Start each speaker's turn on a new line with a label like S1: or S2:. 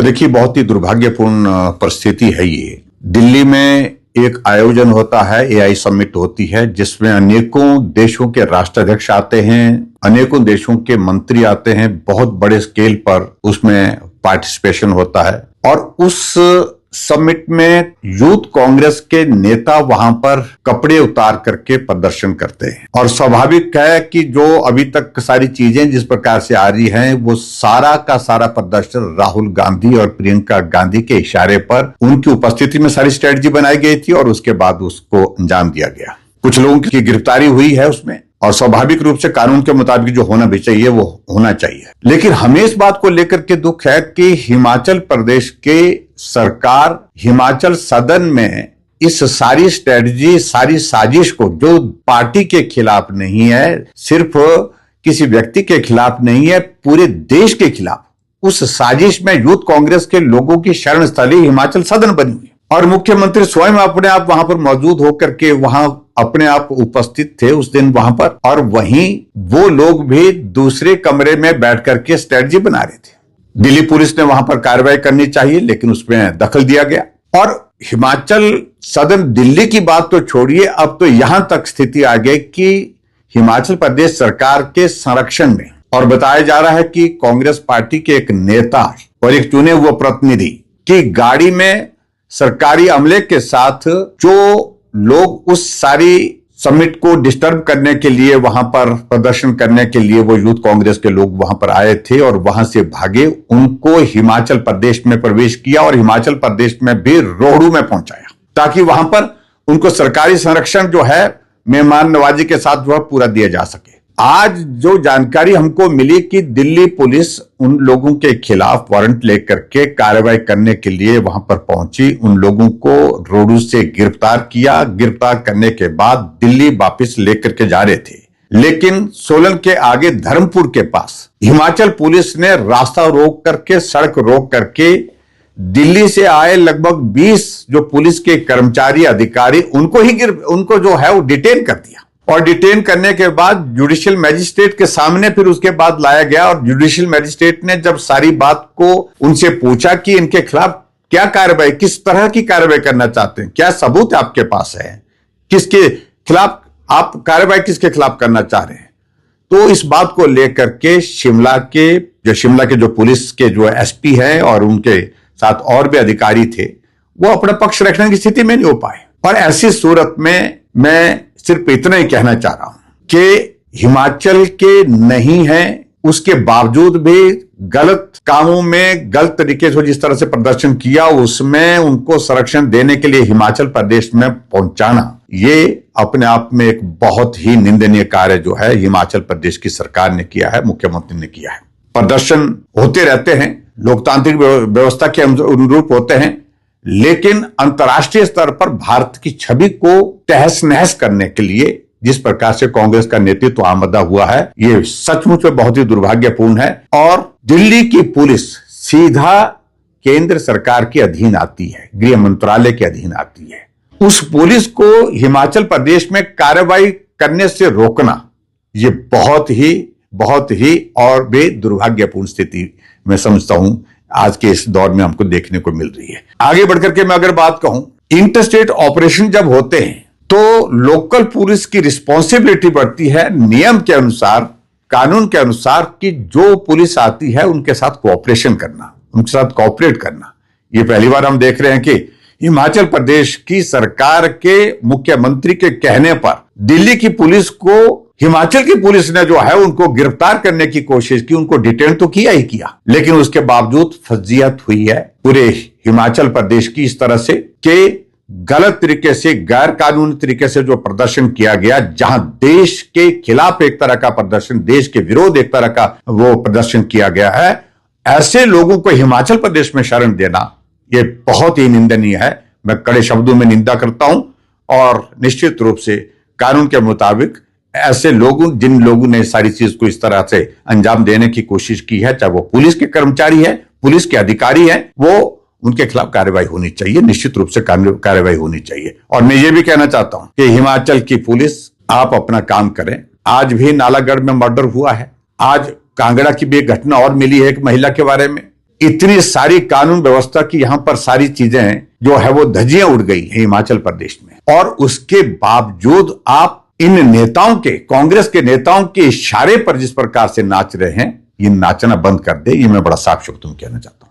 S1: देखिए, बहुत ही दुर्भाग्यपूर्ण परिस्थिति है ये। दिल्ली में एक आयोजन होता है, एआई समिट होती है, जिसमें अनेकों देशों के राष्ट्राध्यक्ष आते हैं, अनेकों देशों के मंत्री आते हैं, बहुत बड़े स्केल पर उसमें पार्टिसिपेशन होता है। और उस समिट में यूथ कांग्रेस के नेता वहां पर कपड़े उतार करके प्रदर्शन करते हैं। और स्वाभाविक है कि जो अभी तक सारी चीजें जिस प्रकार से आ रही हैं, वो सारा का सारा प्रदर्शन राहुल गांधी और प्रियंका गांधी के इशारे पर उनकी उपस्थिति में सारी स्ट्रेटजी बनाई गई थी और उसके बाद उसको अंजाम दिया गया। कुछ लोगों की गिरफ्तारी हुई है उसमें, और स्वाभाविक रूप से कानून के मुताबिक जो होना भी चाहिए वो होना चाहिए। लेकिन हमें इस बात को लेकर के दुख है कि हिमाचल प्रदेश के सरकार, हिमाचल सदन में इस सारी स्ट्रेटजी, सारी साजिश को, जो पार्टी के खिलाफ नहीं है, सिर्फ किसी व्यक्ति के खिलाफ नहीं है, पूरे देश के खिलाफ, उस साजिश में यूथ कांग्रेस के लोगों की शरण स्थली हिमाचल सदन बनी हुई। और मुख्यमंत्री स्वयं अपने आप वहां पर मौजूद होकर के वहां अपने आप उपस्थित थे उस दिन वहां पर, और वहीं वो लोग भी दूसरे कमरे में बैठ करके स्ट्रेटजी बना रहे थे। दिल्ली पुलिस ने वहां पर कार्रवाई करनी चाहिए, लेकिन उसमें दखल दिया गया। और हिमाचल सदन, दिल्ली की बात तो छोड़िए, अब तो यहां तक स्थिति आ गई कि हिमाचल प्रदेश सरकार के संरक्षण में, और बताया जा रहा है कि कांग्रेस पार्टी के एक नेता और एक चुने हुए प्रतिनिधि की गाड़ी में सरकारी अमले के साथ जो लोग उस सारी समिट को डिस्टर्ब करने के लिए, वहां पर प्रदर्शन करने के लिए वो यूथ कांग्रेस के लोग वहां पर आए थे और वहां से भागे, उनको हिमाचल प्रदेश में प्रवेश किया और हिमाचल प्रदेश में भी रोहडू में पहुंचाया, ताकि वहां पर उनको सरकारी संरक्षण जो है मेहमान नवाजी के साथ जो है पूरा दिया जा सके। आज जो जानकारी हमको मिली कि दिल्ली पुलिस उन लोगों के खिलाफ वारंट लेकर के कार्रवाई करने के लिए वहां पर पहुंची, उन लोगों को रोहडू से गिरफ्तार किया। गिरफ्तार करने के बाद दिल्ली वापस लेकर के जा रहे थे, लेकिन सोलन के आगे धर्मपुर के पास हिमाचल पुलिस ने रास्ता रोक करके, सड़क रोक करके दिल्ली से आए लगभग 20 जो पुलिस के कर्मचारी, अधिकारी, उनको जो है वो डिटेन कर दिया। और डिटेन करने के बाद जुडिशियल मैजिस्ट्रेट के सामने फिर उसके बाद लाया गया, और जुडिशियल मैजिस्ट्रेट ने जब सारी बात को उनसे पूछा कि इनके खिलाफ क्या कार्रवाई, किस तरह की कार्रवाई करना चाहते हैं, क्या सबूत आपके पास है, किसके खिलाफ आप कार्रवाई किसके खिलाफ करना चाह रहे हैं, तो इस बात को लेकर के शिमला के जो पुलिस के जो एसपी हैं और उनके साथ और भी अधिकारी थे, वो अपना पक्ष रखने की स्थिति में नहीं हो पाए। और ऐसी सूरत में मैं सिर्फ इतना ही कहना चाह रहा हूं कि हिमाचल के नहीं है, उसके बावजूद भी गलत कामों में, गलत तरीके से जिस तरह से प्रदर्शन किया, उसमें उनको संरक्षण देने के लिए हिमाचल प्रदेश में पहुंचाना, ये अपने आप में एक बहुत ही निंदनीय कार्य जो है हिमाचल प्रदेश की सरकार ने किया है, मुख्यमंत्री ने किया है। प्रदर्शन होते रहते हैं, लोकतांत्रिक व्यवस्था के अनुरूप होते हैं, लेकिन अंतर्राष्ट्रीय स्तर पर भारत की छवि को तहस नहस करने के लिए जिस प्रकार से कांग्रेस का नेतृत्व आमदा हुआ है, ये सचमुच में बहुत ही दुर्भाग्यपूर्ण है। और दिल्ली की पुलिस सीधा केंद्र सरकार के अधीन आती है, गृह मंत्रालय के अधीन आती है। उस पुलिस को हिमाचल प्रदेश में कार्रवाई करने से रोकना, ये बहुत ही और भी दुर्भाग्यपूर्ण स्थिति मैं समझता हूं आज के इस दौर में हमको देखने को मिल रही है। आगे बढ़कर के मैं अगर बात कहूं, इंटरस्टेट ऑपरेशन जब होते हैं तो लोकल पुलिस की रिस्पॉन्सिबिलिटी बढ़ती है, नियम के अनुसार, कानून के अनुसार, कि जो पुलिस आती है उनके साथ कोऑपरेशन करना, उनके साथ कोऑपरेट करना। ये पहली बार हम देख रहे हैं कि हिमाचल प्रदेश की सरकार के मुख्यमंत्री के कहने पर दिल्ली की पुलिस को, हिमाचल की पुलिस ने जो है उनको गिरफ्तार करने की कोशिश की, उनको डिटेन तो किया ही किया, लेकिन उसके बावजूद फजीहत हुई है पूरे हिमाचल प्रदेश की इस तरह से कि गलत तरीके से, गैर कानूनी तरीके से जो प्रदर्शन किया गया, जहां देश के खिलाफ एक तरह का प्रदर्शन, देश के विरोध एक तरह का वो प्रदर्शन किया गया है। ऐसे लोगों को हिमाचल प्रदेश में शरण देना ये बहुत ही निंदनीय है। मैं कड़े शब्दों में निंदा करता हूं, और निश्चित रूप से कानून के मुताबिक ऐसे लोगों, जिन लोगों ने सारी चीज को इस तरह से अंजाम देने की कोशिश की है, चाहे वो पुलिस के कर्मचारी है, पुलिस के अधिकारी हैं, वो उनके खिलाफ कार्रवाई होनी चाहिए, निश्चित रूप से कार्रवाई होनी चाहिए। और मैं ये भी कहना चाहता हूं कि हिमाचल की पुलिस, आप अपना काम करें। आज भी नालागढ़ में मर्डर हुआ है, आज कांगड़ा की भी एक घटना और मिली है एक महिला के बारे में, इतनी सारी कानून व्यवस्था की यहां पर सारी चीजें जो है वो धज्जियां उड़ गई है हिमाचल प्रदेश में, और उसके बावजूद आप इन नेताओं के, कांग्रेस के नेताओं के इशारे पर जिस प्रकार से नाच रहे हैं, ये नाचना बंद कर दे, ये मैं बड़ा साफ शब्दों में कहना चाहता हूं।